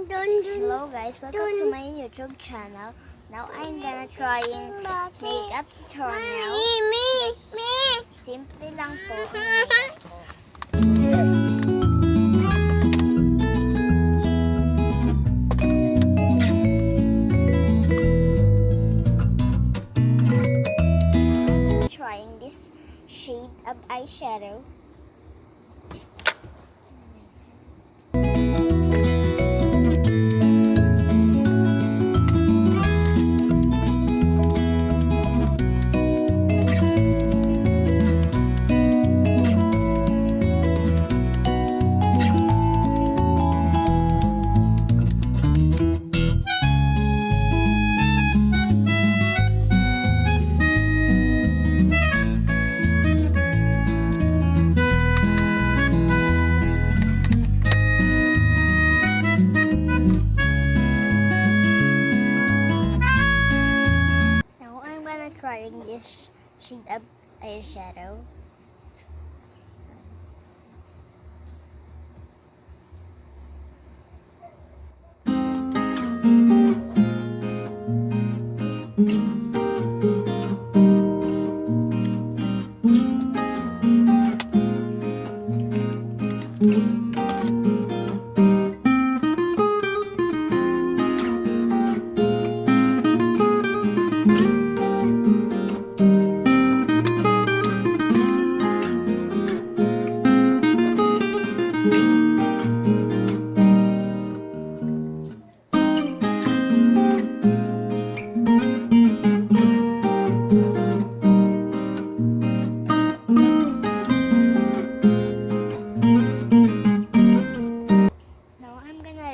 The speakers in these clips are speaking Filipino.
Hello guys, welcome to my YouTube channel. Now I'm gonna trying makeup tutorial. Simple lang po ang makeup ko. I'm trying this shade of eyeshadow. Trying this shade of eyeshadow.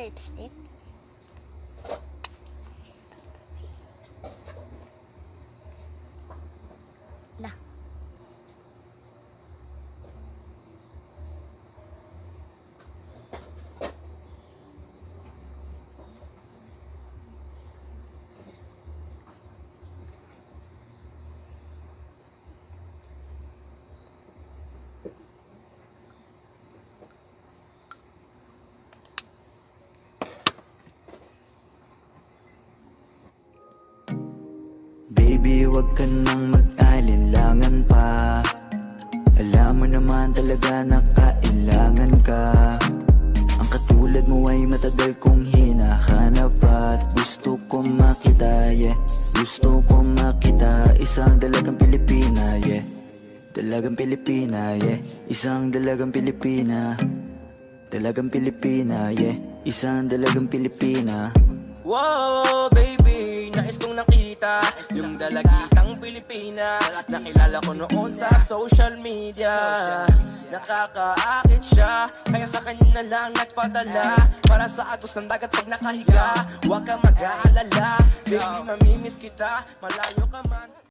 Lipstick. Lah. Baby, wag ka nang mag-alinlangan pa. Alam mo naman talaga na kailangan ka. Ang katulad mo ay matagal kong hinahanap at gusto ko makita, yeah. Gusto ko makita isang dalagang Pilipina, yeah. Dalagang Pilipina, yeah. Isang dalagang Pilipina. Dalagang Pilipina, yeah. Isang dalagang Pilipina. Wow, baby, nais kong nakita yung dalagitang Pilipina. Nakilala ko noon sa social media. Nakakaakit siya, kaya sa kanya na lang nagpadala. Para sa agos ng dagat pag nakahiga. Huwag kang mag-aalala, baby, mamimiss kita, malayo ka man.